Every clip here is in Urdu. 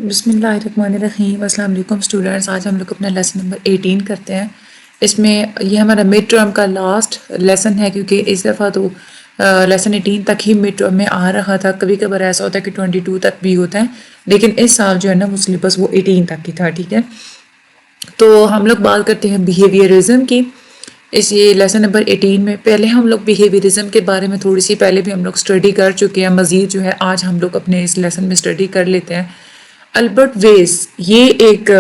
بسم اللہ الرحمن الرحیم. السلام علیکم اسٹوڈنٹس. آج ہم لوگ اپنا لیسن نمبر 18 کرتے ہیں. اس میں یہ ہمارا مڈ ٹرم کا لاسٹ لیسن ہے کیونکہ اس دفعہ تو لیسن 18 تک ہی مڈ ٹرم میں آ رہا تھا. کبھی کبھار ایسا ہوتا ہے کہ 22 تک بھی ہوتا ہے، لیکن اس سال جو ہے نا وہ سلیبس وہ 18 تک ہی تھا. ٹھیک ہے، تو ہم لوگ بات کرتے ہیں بیہیویئرزم کی. اس یہ لیسن نمبر 18 میں پہلے ہم لوگ بیہیویئرزم کے بارے میں تھوڑی سی پہلے بھی ہم لوگ اسٹڈی کر چکے ہیں. مزید جو ہے آج ہم لوگ اپنے اس لیسن میں اسٹڈی کر لیتے ہیں. البرٹ ویز یہ ایک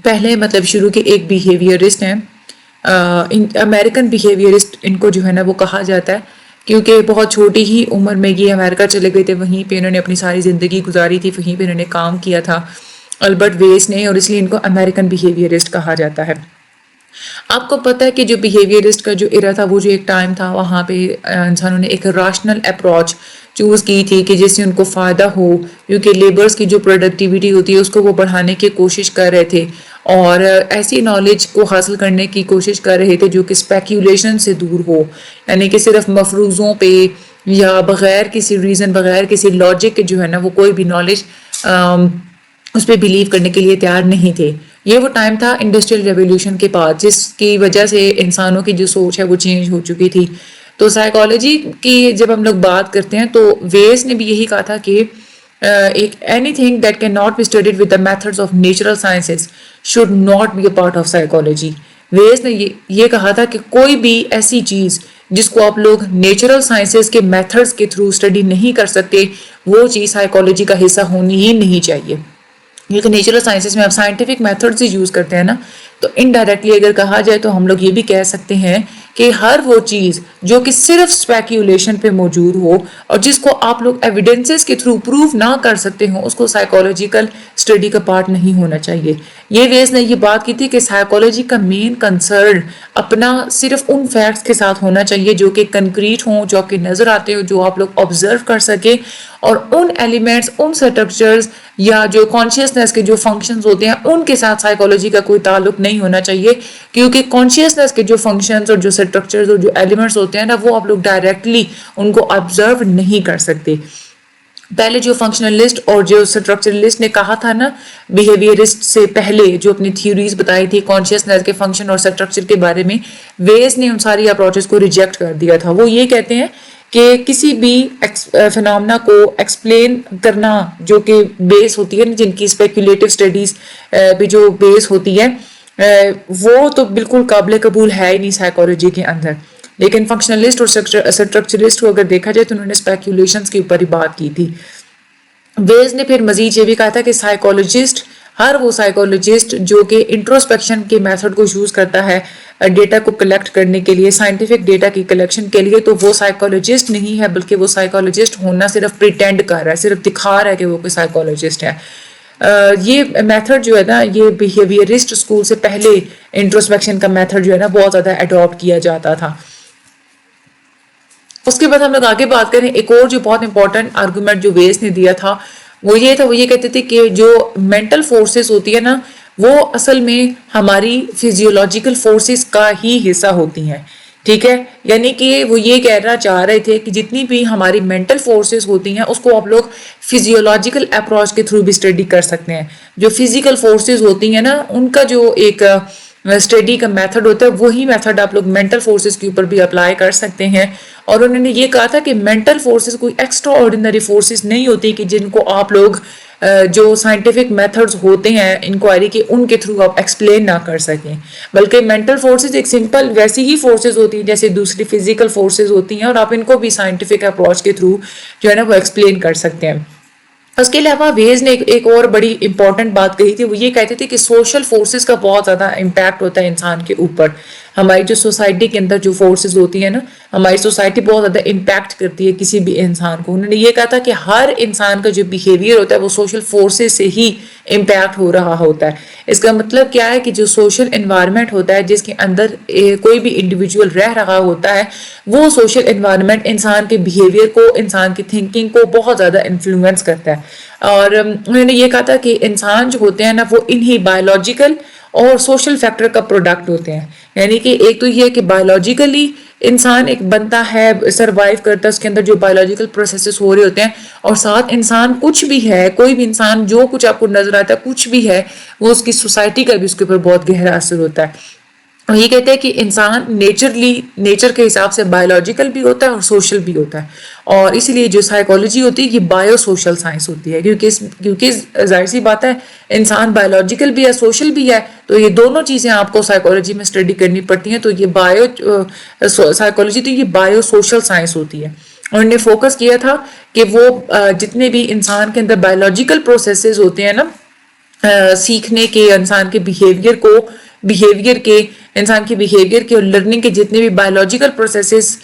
پہلے شروع کے ایک بیہیویئرسٹ ہیں. امریکن بیہیویئرسٹ ان کو جو ہے نا وہ کہا جاتا ہے کیونکہ بہت چھوٹی ہی عمر میں یہ امریکہ چلے گئے تھے. وہیں پہ انہوں نے اپنی ساری زندگی گزاری تھی، وہیں پہ انہوں نے کام کیا تھا البرٹ ویز نے، اور اس لیے ان کو امریکن بیہیویئرسٹ کہا جاتا ہے. آپ کو پتہ ہے کہ جو بیہیویئرسٹ کا جو ایرا تھا وہ جو ایک ٹائم تھا وہاں پہ انسانوں نے ایک راشنل اپروچ چوز کی تھی کہ جس سے ان کو فائدہ ہو، کیونکہ لیبرز کی جو پروڈکٹیوٹی ہوتی ہے اس کو وہ بڑھانے کی کوشش کر رہے تھے اور ایسی نالج کو حاصل کرنے کی کوشش کر رہے تھے جو کہ اسپیکیولیشن سے دور ہو، یعنی کہ صرف مفروضوں پہ یا بغیر کسی ریزن، بغیر کسی لاجک کے جو ہے نا وہ کوئی بھی نالج اس پہ بلیو کرنے کے لیے تیار نہیں تھے. یہ وہ ٹائم تھا انڈسٹریل ریولیوشن کے بعد جس کی وجہ سے انسانوں کی جو سوچ ہے وہ چینج ہو چکی تھی. تو سائیکالوجی کی جب ہم لوگ بات کرتے ہیں تو ویز نے بھی یہی کہا تھا کہ ایک anything that can not be studied with the methods of natural sciences should not be a part of psychology. ویز نے یہ کہا تھا کہ کوئی بھی ایسی چیز جس کو آپ لوگ نیچرل سائنسز کے میتھڈز کے تھرو اسٹڈی نہیں کر سکتے وہ چیز سائیکالوجی کا حصہ ہونی ہی نہیں چاہیے. کیونکہ نیچرل سائنسز میں آپ سائنٹیفک میتھڈز ہی یوز کرتے ہیں نا، تو انڈائریکٹلی اگر کہا جائے تو ہم لوگ یہ بھی کہہ سکتے ہیں کہ ہر وہ چیز جو کہ صرف اسپیکیولیشن پہ موجود ہو اور جس کو آپ لوگ ایویڈنسز کے تھرو پروف نہ کر سکتے ہوں اس کو سائیکالوجیکل اسٹڈی کا پارٹ نہیں ہونا چاہیے. یہ ویز نے یہ بات کی تھی کہ سائیکالوجی کا مین کنسرن اپنا صرف ان فیکٹس کے ساتھ ہونا چاہیے جو کہ کنکریٹ ہوں، جو کہ نظر آتے ہوں، جو آپ لوگ آبزرو کر سکیں، اور ان ایلیمنٹس، ان اسٹرکچرز یا جو کانشیسنس کے جو فنکشنز ہوتے ہیں ان کے ساتھ سائیکالوجی کا کوئی تعلق نہیں ہونا چاہیے. کیونکہ کانشیسنس کے جو فنکشنز اور جو اسٹرکچرز اور جو ایلیمنٹس ہوتے ہیں نا وہ آپ لوگ ڈائریکٹلی ان کو آبزرو نہیں کر سکتے. پہلے جو فنکشنلسٹ اور جو اسٹرکچرلسٹ نے کہا تھا نا بیہیویئرسٹ سے پہلے جو اپنی تھیوریز بتائی تھی کانشیسنس کے فنکشن اور اسٹرکچر کے بارے میں، ویز نے ان ساری اپروچز کو ریجیکٹ کر دیا تھا. وہ یہ کہتے ہیں کہ کسی بھی فینامنا کو ایکسپلین کرنا جو کہ بیس ہوتی ہے نا، جن کی اسپیکولیٹو اسٹڈیز پہ جو بیس ہوتی ہے وہ تو بالکل قابل قبول ہے ہی نہیں سائیکالوجی کے اندر. لیکن فنکشنلسٹ اور اسٹرکچرلسٹ کو اگر دیکھا جائے تو انہوں نے اسپیکولیشنز کے اوپر ہی بات کی تھی. ویز نے پھر مزید یہ بھی کہا تھا کہ ہر وہ سائیکالوجسٹ جو کہ انٹروسپیکشن کے میتھڈ کو یوز کرتا ہے ڈیٹا کو کلیکٹ کرنے کے لیے، سائنٹیفک ڈیٹا کی کلیکشن کے لیے، تو وہ سائیکالوجسٹ نہیں ہے بلکہ وہ سائیکالوجسٹ ہونا صرف پریٹینڈ کر رہا ہے، صرف دکھا رہا ہے کہ وہ کوئی سائیکالوجسٹ ہے. یہ میتھڈ جو ہے نا یہ بیہیویئرسٹ اسکول سے پہلے انٹروسپیکشن کا میتھڈ جو ہے نا بہت زیادہ اڈاپٹ کیا جاتا تھا. اس کے بعد ہم لوگ آگے بات کریں ایک اور جو بہت امپورٹنٹ آرگومنٹ جو ویز نے دیا تھا وہ یہ کہتے تھے کہ جو مینٹل فورسز ہوتی ہے نا وہ اصل میں ہماری فزیولوجیکل فورسز کا ہی حصہ ہوتی ہیں. ٹھیک ہے، یعنی کہ وہ یہ کہنا چاہ رہے تھے کہ جتنی بھی ہماری مینٹل فورسز ہوتی ہیں اس کو آپ لوگ فزیولوجیکل اپروچ کے تھرو بھی اسٹڈی کر سکتے ہیں. جو فزیکل فورسز ہوتی ہیں نا ان کا جو ایک اسٹڈی کا میتھڈ ہوتا ہے وہی میتھڈ آپ لوگ مینٹل فورسز کے اوپر بھی اپلائی کر سکتے ہیں. اور انہوں نے یہ کہا تھا کہ مینٹل فورسز کوئی ایکسٹرا آرڈینری فورسز نہیں ہوتی کہ جن کو آپ لوگ جو سائنٹیفک میتھڈز ہوتے ہیں انکوائری کے ان کے تھرو آپ ایکسپلین نہ کر سکیں، بلکہ مینٹل فورسز ایک سمپل ویسی ہی فورسز ہوتی ہیں جیسے دوسری فزیکل فورسز ہوتی ہیں اور آپ ان کو بھی سائنٹیفک اپروچ کے تھرو جو ہے نا وہ ایکسپلین کر سکتے ہیں. اس کے علاوہ ویز نے ایک اور بڑی امپورٹنٹ بات کہی تھی. وہ یہ کہتے تھے کہ سوشل فورسز کا بہت زیادہ امپیکٹ ہوتا ہے انسان کے اوپر. ہماری جو سوسائٹی کے اندر جو فورسز ہوتی ہیں نا، ہماری سوسائٹی بہت زیادہ امپیکٹ کرتی ہے کسی بھی انسان کو. انہوں نے یہ کہا تھا کہ ہر انسان کا جو بیہیویئر ہوتا ہے وہ سوشل فورسز سے ہی امپیکٹ ہو رہا ہوتا ہے. اس کا مطلب کیا ہے کہ جو سوشل انوائرمنٹ ہوتا ہے جس کے اندر کوئی بھی انڈیویجول رہ رہا ہوتا ہے وہ سوشل انوائرمنٹ انسان کے بیہیویئر کو، انسان کی تھنکنگ کو بہت زیادہ انفلوئنس کرتا ہے. اور انہوں نے یہ کہا تھا کہ انسان جو ہوتے ہیں نا وہ انہی بایولوجیکل اور سوشل فیکٹر کا پروڈکٹ ہوتے ہیں. یعنی کہ ایک تو یہ ہے کہ بایولوجیکلی انسان ایک بنتا ہے, سروائیو کرتا ہے, اس کے اندر جو بایولوجیکل پروسیسز ہو رہے ہوتے ہیں, اور ساتھ انسان کچھ بھی ہے, کوئی بھی انسان جو کچھ آپ کو نظر آتا ہے کچھ بھی ہے, وہ اس کی سوسائٹی کا بھی اس کے اوپر بہت گہرا اثر ہوتا ہے. اور یہ کہتے ہیں کہ انسان نیچر کے حساب سے بایولوجیکل بھی ہوتا ہے اور سوشل بھی ہوتا ہے, اور اسی لیے جو سائیکالوجی ہوتی ہے یہ بایو سوشل سائنس ہوتی ہے, کیونکہ ظاہر سی بات ہے انسان بایولوجیکل بھی ہے سوشل بھی ہے, تو یہ دونوں چیزیں آپ کو سائیکالوجی میں اسٹڈی کرنی پڑتی ہیں. تو یہ سائیکالوجی تو یہ بایو سوشل سائنس ہوتی ہے. اور انہوں نے فوکس کیا تھا کہ وہ جتنے بھی انسان کے اندر بایولوجیکل پروسیسز ہوتے ہیں نا, سیکھنے کے, انسان کے انسان کے بیہیویئر کے اور لرننگ کے جتنے بھی بایولوجیکل پروسیسز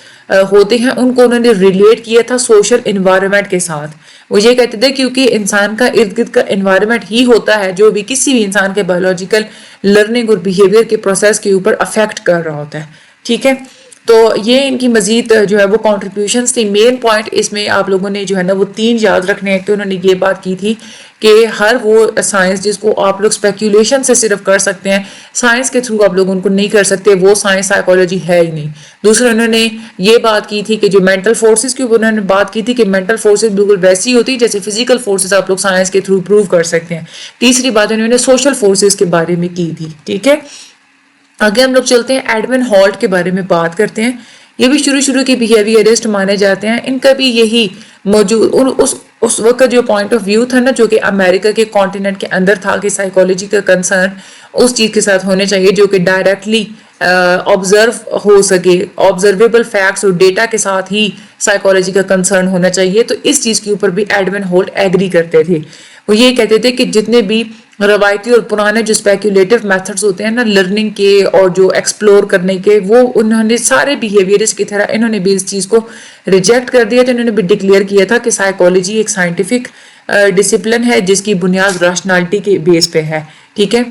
ہوتے ہیں, ان کو انہوں نے ریلیٹ کیا تھا سوشل انوائرمنٹ کے ساتھ. وہ یہ کہتے تھے کیونکہ انسان کا ارد گرد کا انوائرمنٹ ہی ہوتا ہے جو بھی کسی بھی انسان کے بایولوجیکل لرننگ اور بیہیویئر کے پروسیس کے اوپر افیکٹ کر رہا ہوتا ہے. ٹھیک ہے, تو یہ ان کی مزید جو ہے وہ کنٹریبیوشنز تھی. مین پوائنٹ اس میں آپ لوگوں نے جو ہے نا وہ 3 یاد رکھنے ہیں. تو انہوں نے یہ بات کی تھی کہ ہر وہ سائنس جس کو آپ لوگ اسپیکولیشن سے صرف کر سکتے ہیں, سائنس کے تھرو آپ لوگ ان کو نہیں کر سکتے, وہ سائنس سائیکالوجی ہے ہی نہیں. دوسرا انہوں نے یہ بات کی تھی کہ جو مینٹل فورسز کی انہوں نے بات کی تھی کہ مینٹل فورسز بالکل ویسی ہوتی جیسے فزیکل فورسز آپ لوگ سائنس کے تھرو پروو کر سکتے ہیں. تیسری بات انہوں نے سوشل فورسز کے بارے میں کی تھی. ٹھیک ہے, آگے ہم لوگ چلتے ہیں, ایڈمن ہالٹ کے بارے میں بات کرتے ہیں. یہ بھی شروع کے بیہیویئرسٹ مانے جاتے ہیں. ان کا بھی یہی موجود اس وقت جو پوائنٹ آف ویو تھا نا, جو کہ امریکہ کے کانٹیننٹ کے اندر تھا کہ سائیکالوجی کا کنسرن اس چیز کے ساتھ ہونے چاہیے جو کہ ڈائریکٹلی آبزرو ہو سکے, آبزرویبل فیکٹس اور ڈیٹا کے ساتھ ہی سائیکالوجی کا کنسرن ہونا چاہیے. تو اس چیز کے اوپر بھی ایڈمن ہالٹ ایگری کرتے تھے. وہ یہ کہتے تھے کہ جتنے بھی روایتی اور پرانے جو اسپیکولیٹو میتھڈز ہوتے ہیں نا لرننگ کے اور جو ایکسپلور کرنے کے, وہ انہوں نے سارے بیہیویئرس کی طرح انہوں نے بھی اس چیز کو ریجیکٹ کر دیا. تو انہوں نے بھی ڈکلیئر کیا تھا کہ سائیکالوجی ایک سائنٹیفک ڈسپلن ہے جس کی بنیاد ریشنالٹی کے بیس پہ ہے. ٹھیک ہے,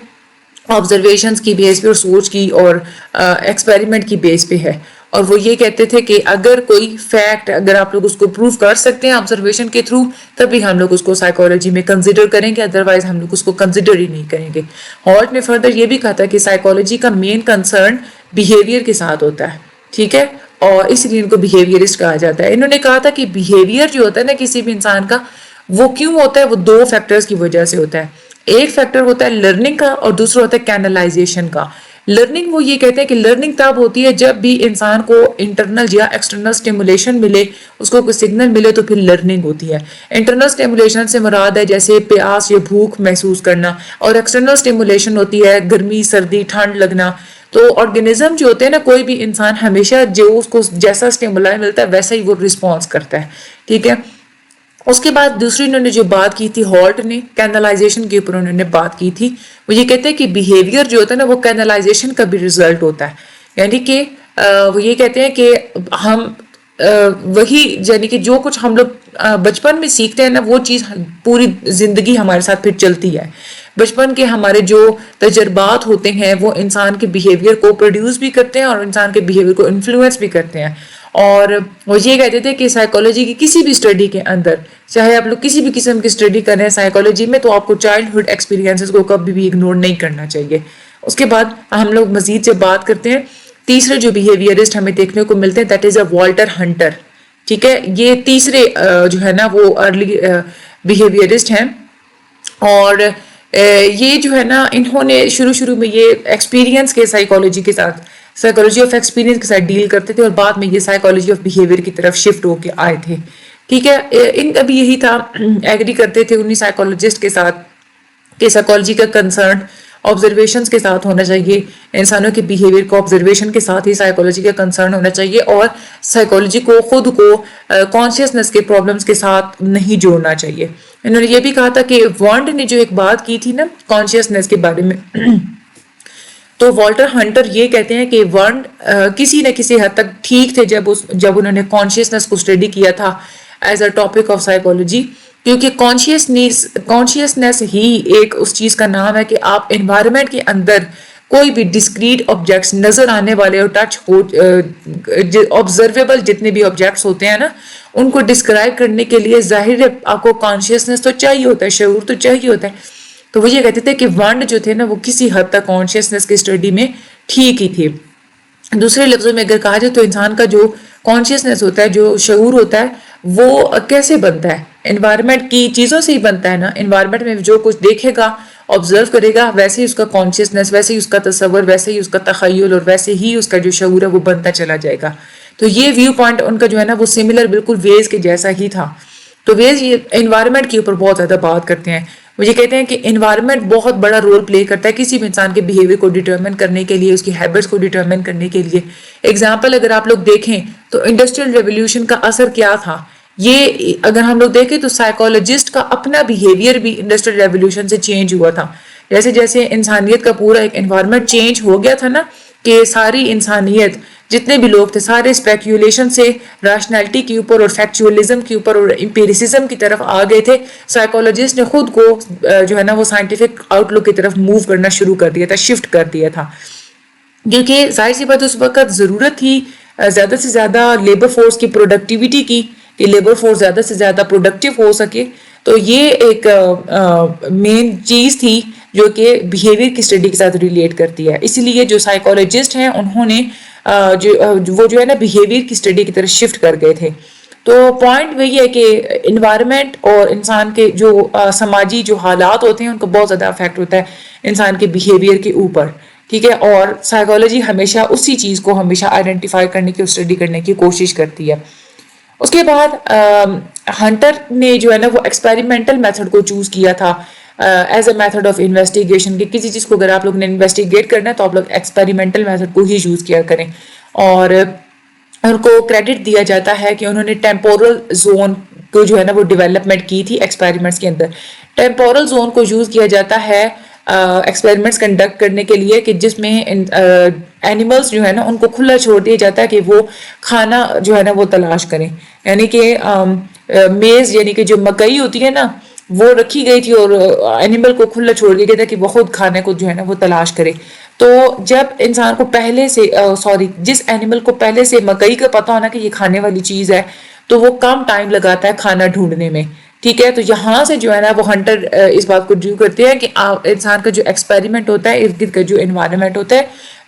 آبزرویشنز کی بیس پہ اور سوچ کی اور ایکسپیریمنٹ کی بیس پہ ہے. اور وہ یہ کہتے تھے کہ اگر کوئی فیکٹ اگر آپ لوگ اس کو پروف کر سکتے ہیں آبزرویشن کے تھرو, تبھی ہم لوگ اس کو سائیکالوجی میں کنسیڈر کریں گے, ادروائز ہم لوگ اس کو کنسیڈر ہی نہیں کریں گے. ہالٹ نے فردر یہ بھی کہا تھا کہ سائیکالوجی کا مین کنسرن بیہیویئر کے ساتھ ہوتا ہے. ٹھیک ہے, اور اس لیے ان کو بیہیویئرسٹ کہا جاتا ہے. انہوں نے کہا تھا کہ بیہیویئر جو ہوتا ہے نا کسی بھی انسان کا, وہ کیوں ہوتا ہے, وہ 2 فیکٹرز کی وجہ سے ہوتا ہے. ایک فیکٹر ہوتا ہے لرننگ کا اور دوسرا ہوتا ہے کینلائزیشن کا. لرننگ وہ یہ کہتے ہیں کہ لرننگ تب ہوتی ہے جب بھی انسان کو انٹرنل یا ایکسٹرنل سٹیمولیشن ملے, اس کو کوئی سگنل ملے تو پھر لرننگ ہوتی ہے. انٹرنل سٹیمولیشن سے مراد ہے جیسے پیاس یا بھوک محسوس کرنا, اور ایکسٹرنل سٹیمولیشن ہوتی ہے گرمی سردی ٹھنڈ لگنا. تو آرگینزم جو ہوتے ہیں نا, کوئی بھی انسان ہمیشہ جو اس کو جیسا سٹیمولائی ملتا ہے ویسا ہی وہ رسپانس کرتا ہے. ٹھیک ہے, اس کے بعد دوسری انہوں نے جو بات کی تھی ہالٹ نے کینلائزیشن کے اوپر انہوں نے بات کی تھی. وہ یہ کہتے ہیں کہ بیہیویئر جو ہوتا ہے نا وہ کینلائزیشن کا بھی ریزلٹ ہوتا ہے. یعنی کہ وہ یہ کہتے ہیں کہ ہم وہی یعنی کہ جو کچھ ہم لوگ بچپن میں سیکھتے ہیں نا وہ چیز پوری زندگی ہمارے ساتھ پھر چلتی ہے. بچپن کے ہمارے جو تجربات ہوتے ہیں وہ انسان کے بیہیویئر کو پروڈیوس بھی کرتے ہیں اور انسان کے بیہیویئر کو انفلوئنس بھی کرتے ہیں. اور وہ یہ کہتے تھے کہ سائیکالوجی کی کسی بھی اسٹڈی کے اندر, چاہے آپ لوگ کسی بھی قسم کی اسٹڈی کر رہے ہیں سائیکالوجی میں, تو آپ کو چائلڈہڈ ایکسپیرینسز کو کبھی بھی اگنور نہیں کرنا چاہیے. اس کے بعد ہم لوگ مزید سے بات کرتے ہیں. تیسرے جو بیہیویئرسٹ ہمیں دیکھنے کو ملتے ہیں that is a Walter Hunter. ٹھیک ہے, یہ تیسرے جو ہے نا وہ ارلی بیہیویئرسٹ ہیں. اور یہ جو ہے نا انہوں نے شروع میں یہ ایکسپیرینس کے سائیکالوجی کے ساتھ, سائیکالوجی آف ایکسپیرینس کے ساتھ ڈیل کرتے تھے, اور بعد میں یہ سائیکالوجی آف بیہیویئر کی طرف شفٹ ہو کے آئے تھے. ٹھیک ہے, ان کا بھی یہی تھا, ایگری کرتے تھے انہی سائیکالوجسٹ کے ساتھ کہ سائیکالوجی کا کنسرن آبزرویشنز کے ساتھ ہونا چاہیے, انسانوں کے بیہیویئر کو آبزرویشن کے ساتھ ہی سائیکالوجی کا کنسرن ہونا چاہیے, اور سائیکالوجی کو خود کو کانشیسنس کے پرابلمس کے ساتھ نہیں جوڑنا چاہیے. انہوں نے یہ بھی کہا تھا کہ وانڈ نے جو ایک بات کی تھی نا کانشیسنس کے بارے میں, تو والٹر ہنٹر یہ کہتے ہیں کہ ورنڈ کسی نہ کسی حد تک ٹھیک تھے جب انہوں نے کانشیسنس کو اسٹڈی کیا تھا as a topic of psychology, کیونکہ کانشیسنس ہی ایک اس چیز کا نام ہے کہ آپ انوائرمنٹ کے اندر کوئی بھی ڈسکریٹ آبجیکٹس نظر آنے والے اور ٹچ ہو آبزرویبل جتنے بھی آبجیکٹس ہوتے ہیں نا, ان کو ڈسکرائب کرنے کے لیے ظاہر ہے آپ کو کانشیسنس تو چاہیے ہوتا ہے, شعور تو چاہیے ہوتا ہے. تو وہ یہ کہتے تھے کہ ونڈ جو تھے نا وہ کسی حد تک کانشیسنس کی اسٹڈی میں ٹھیک ہی تھے. دوسرے لفظوں میں اگر کہا جائے تو انسان کا جو کانشیسنس ہوتا ہے, جو شعور ہوتا ہے, وہ کیسے بنتا ہے؟ انوائرمنٹ کی چیزوں سے ہی بنتا ہے نا. انوائرمنٹ میں جو کچھ دیکھے گا, آبزرو کرے گا, ویسے ہی اس کا کانشیسنس, ویسے ہی اس کا تصور, ویسے ہی اس کا تخیل اور ویسے ہی اس کا جو شعور ہے وہ بنتا چلا جائے گا. تو یہ ویو پوائنٹ ان کا جو ہے نا وہ سملر بالکل ویز کے جیسا ہی تھا. تو ویز یہ انوائرمنٹ کے اوپر بہت زیادہ بات کرتے ہیں. وہ یہ کہتے ہیں کہ انوائرمنٹ بہت بڑا رول پلے کرتا ہے کسی بھی انسان کے بیہیویئر کو ڈیٹرمن کرنے کے لیے, اس کی ہیبٹس کو ڈیٹرمن کرنے کے لیے. ایگزامپل اگر آپ لوگ دیکھیں تو انڈسٹریل ریولیوشن کا اثر کیا تھا, یہ اگر ہم لوگ دیکھیں تو سائیکولوجسٹ کا اپنا بیہیویئر بھی انڈسٹریل ریولیوشن سے چینج ہوا تھا. جیسے جیسے انسانیت کا پورا ایک انوائرمنٹ چینج ہو گیا تھا نا, کہ ساری انسانیت جتنے بھی لوگ تھے سارے اسپیکیولیشن سے ریشنلٹی کے اوپر اور فیکچولیزم کے اوپر اور امپیریسزم کی طرف آ گئے تھے. سائیکولوجسٹ نے خود کو جو ہے نا وہ سائنٹیفک آؤٹ لک کی طرف موو کرنا شروع کر دیا تھا, شفٹ کر دیا تھا, کیونکہ ظاہر سی بات اس وقت ضرورت تھی زیادہ سے زیادہ لیبر فورس کی پروڈکٹیوٹی کی, کہ لیبر فورس زیادہ سے زیادہ پروڈکٹیو ہو سکے. تو یہ ایک مین چیز تھی جو کہ بیہیویئر کی اسٹڈی کے ساتھ ریلیٹ کرتی ہے. اسی لیے جو سائیکولوجسٹ ہیں انہوں نے وہ جو ہے نا بیہیویئر کی اسٹڈی کی طرف شفٹ کر گئے تھے. تو پوائنٹ وہی ہے کہ انوائرمنٹ اور انسان کے جو سماجی جو حالات ہوتے ہیں ان کو بہت زیادہ افیکٹ ہوتا ہے انسان کے بیہیویئر کے اوپر, ٹھیک ہے. اور سائیکالوجی ہمیشہ اسی چیز کو ہمیشہ آئیڈینٹیفائی کرنے کی, اسٹڈی کرنے کی کوشش کرتی ہے. اس کے بعد ہنٹر نے جو ہے نا وہ ایکسپیریمنٹل میتھڈ کو چوز کیا تھا as a method of investigation, کہ کسی چیز کو اگر آپ لوگ نے انویسٹیگیٹ کرنا ہے تو آپ لوگ ایکسپیریمنٹل میتھڈ کو ہی یوز کیا کریں. اور ان کو کریڈٹ دیا جاتا ہے کہ انہوں نے ٹیمپورل زون کو جو ہے نا وہ ڈیولپمنٹ کی تھی ایکسپیریمنٹس کے اندر. ٹیمپورل زون کو یوز کیا جاتا ہے ایکسپیریمنٹس کنڈکٹ کرنے کے لیے کہ جس میں اینیملس جو ہے نا ان کو کھلا چھوڑ دیا جاتا ہے کہ وہ کھانا جو ہے نا وہ تلاش کریں. یعنی کہ میز یعنی کہ جو مکئی ہوتی ہے نا وہ رکھی گئی تھی اور اینیمل کو کھلا چھوڑ دیا گیا تھا کہ وہ خود کھانے کو جو ہے نا وہ تلاش کرے. تو جب انسان کو پہلے سے جس اینیمل کو پہلے سے مکئی کا پتہ ہونا کہ یہ کھانے والی چیز ہے تو وہ کم ٹائم لگاتا ہے کھانا ڈھونڈنے میں, ٹھیک ہے. تو یہاں سے جو ہے نا وہ ہنٹر اس بات کو ڈیو کرتے ہیں کہ انسان کا جو ایکسپیریمنٹ ہوتا ہے, ارد گرد کا جو انوائرمنٹ ہوتا ہے,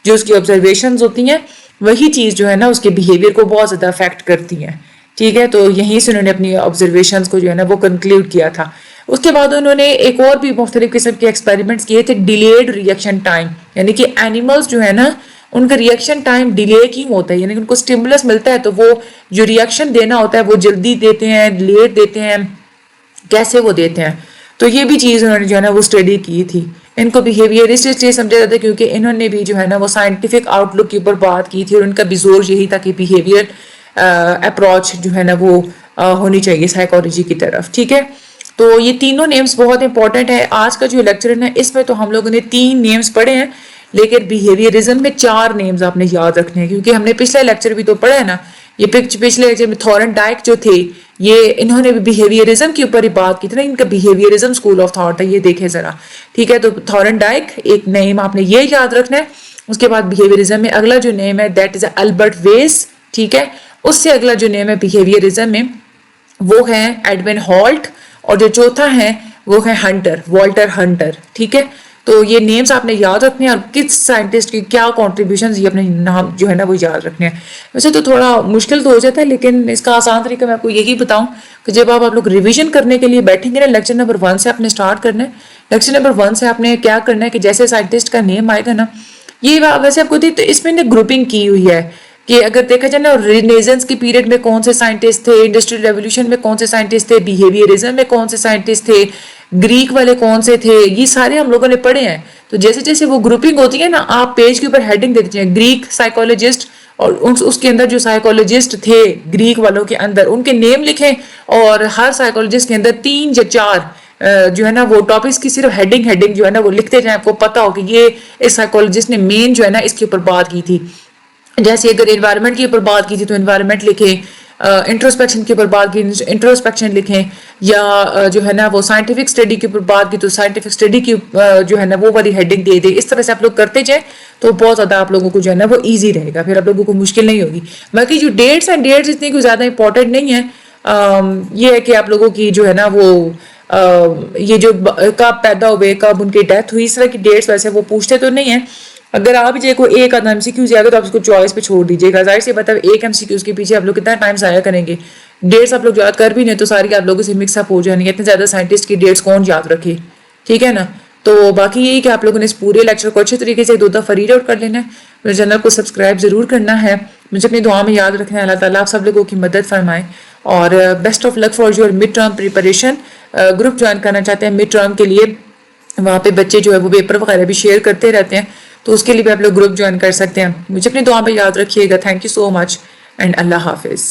جو اس کی آبزرویشنز ہوتی ہیں, وہی چیز جو ہے نا اس کے بیہیویئر کو بہت زیادہ افیکٹ کرتی ہیں, ٹھیک ہے. تو یہیں سے انہوں نے اپنی آبزرویشنز کو جو ہے نا وہ کنکلیوڈ کیا تھا. اس کے بعد انہوں نے ایک اور بھی مختلف قسم کے ایکسپیریمنٹس کیے تھے, ڈیلیڈ ریئیکشن ٹائم, یعنی کہ اینیملز جو ہے نا ان کا ریئیکشن ٹائم ڈیلے کیوں ہوتا ہے, یعنی کہ ان کو سٹیمولس ملتا ہے تو وہ جو ریئیکشن دینا ہوتا ہے وہ جلدی دیتے ہیں, لیٹ دیتے ہیں, کیسے وہ دیتے ہیں. تو یہ بھی چیز انہوں نے جو ہے نا وہ اسٹڈی کی تھی. ان کو بیہیویئر اس لیے سمجھا جاتا ہے کیونکہ انہوں نے بھی جو ہے نا وہ سائنٹیفک آؤٹ لک کے اوپر بات کی تھی اور ان کا بھی زور یہی تھا کہ بیہیویئر اپروچ جو ہے نا وہ ہونی چاہیے سائیکالوجی کی طرف, ٹھیک ہے. تو یہ تینوں نیمز بہت امپورٹنٹ ہے. آج کا جو لیکچر ہے اس میں تو ہم لوگوں نے 3 نیمز پڑھے ہیں, لیکن بیہیویئرزم میں 4 نیمز آپ نے یاد رکھنے ہیں کیونکہ ہم نے پچھلا لیکچر بھی تو پڑھا ہے نا. یہ پچھلے لیکچر میں تھورن ڈائک جو تھے یہ انہوں نے بھی بیہیویئرزم کے اوپر ہی بات کی تھی نا, ان کا بیہیویئرزم اسکول آف تھاٹ ہے, یہ دیکھیں ذرا, ٹھیک ہے. تو تھورن ڈائک ایک نیم آپ نے یہ یاد رکھنا ہے. اس کے بعد بیہیویئرزم میں اگلا جو نیم ہے دیٹ از البرٹ ویس, ٹھیک ہے. اس سے اگلا جو نیم ہے بیہیویئرزم میں وہ ہے ایڈون ہالٹ, اور جو چوتھا ہے وہ ہے ہنٹر, والٹر ہنٹر, ٹھیک ہے. تو یہ نیمز آپ نے یاد رکھنے ہیں اور کس سائنٹسٹ کی کیا کنٹریبیوشنز یہ اپنے نام جو ہے نا وہ یاد رکھنے ہیں. ویسے تو تھوڑا مشکل تو ہو جاتا ہے لیکن اس کا آسان طریقہ میں آپ کو یہی بتاؤں کہ جب آپ لوگ ریویژن کرنے کے لیے بیٹھیں گے نا, لیکچر نمبر 1 سے آپ نے اسٹارٹ کرنا ہے. لیکچر نمبر 1 سے آپ نے کیا کرنا ہے کہ جیسے سائنٹسٹ کا نیم آئے گا نا, یہ ویسے آپ کو دی تو اس میں نے گروپنگ کی ہوئی ہے کہ اگر دیکھا جائے نا رینیزنس کے پیریڈ میں کون سے سائنٹسٹ تھے, انڈسٹریل ریولیوشن میں کون سے سائنٹسٹ تھے, بیہیویئرزم میں کون سے سائنٹسٹ تھے, گریک والے کون سے تھے, یہ سارے ہم لوگوں نے پڑھے ہیں. تو جیسے جیسے وہ گروپنگ ہوتی ہے نا, آپ پیج کے اوپر ہیڈنگ دے دیجیے گریک سائیکولوجسٹ, اور اس کے اندر جو سائیکولوجسٹ تھے گریک والوں کے اندر ان کے نیم لکھیں, اور ہر سائیکولوجسٹ کے اندر 3 یا 4 جو ہے نا وہ ٹاپکس کی صرف ہیڈنگ جو ہے نا وہ لکھتے جائیں, آپ کو پتا ہو کہ یہ اس سائیکولوجسٹ نے مین جو ہے نا اس کے اوپر بات کی تھی. جیسے اگر انوائرمنٹ کے اوپر بات کی تھی تو انوائرمنٹ لکھیں, انٹروسپیکشن کے اوپر بات کی انٹروسپیکشن لکھیں, یا جو ہے نا وہ سائنٹیفک اسٹڈی کے اوپر بات کی تو سائنٹیفک اسٹڈی کی جو ہے نا وہ والی ہیڈنگ دے دے. اس طرح سے آپ لوگ کرتے جائیں تو بہت زیادہ آپ لوگوں کو جو ہے نا وہ ایزی رہے گا, پھر آپ لوگوں کو مشکل نہیں ہوگی. باقی جو ڈیٹس ہیں ڈیٹس اتنی کوئی زیادہ امپورٹنٹ نہیں ہے, یہ ہے کہ آپ لوگوں کی جو ہے نا وہ یہ جو کب پیدا ہوئے کب ان کی ڈیتھ ہوئی اس طرح کی ڈیٹس ویسے وہ پوچھتے تو نہیں ہیں. اگر آپ جے کوئی ایک آدھا MCQs آئے گا تو آپ اس کو چوائس پہ چھوڑ دیجیے گا. ظاہر سی بات ہے ایک MCQs کے پیچھے آپ لوگ کتنا ٹائم ضائع کریں گے. ڈیٹس آپ لوگ یاد کر بھی نہیں تو ساری آپ لوگوں سے مکس اپ ہو جانی ہے. اتنے زیادہ سائنٹسٹ کی ڈیٹس کون یاد رکھے, ٹھیک ہے نا. تو باقی یہی کہ آپ لوگوں نے اس پورے لیکچر کو اچھے طریقے سے 2 دفعہ ریڈ آؤٹ کر لینا ہے. میرے چینل کو سبسکرائب ضرور کرنا ہے. مجھے اپنی دعا میں یاد رکھنا ہے. اللہ تعالیٰ آپ سب لوگوں کی مدد فرمائے. اور best of luck for your mid term preparation. Group join کرنا چاہتے ہیں مڈ ٹرم کے لیے, وہاں پہ بچے جو ہے وہ پیپر وغیرہ بھی شیئر کرتے رہتے ہیں, تو اس کے لیے بھی آپ لوگ گروپ جوائن کر سکتے ہیں. مجھے اپنی دعا میں یاد رکھیے گا. Thank you so much and اللہ حافظ.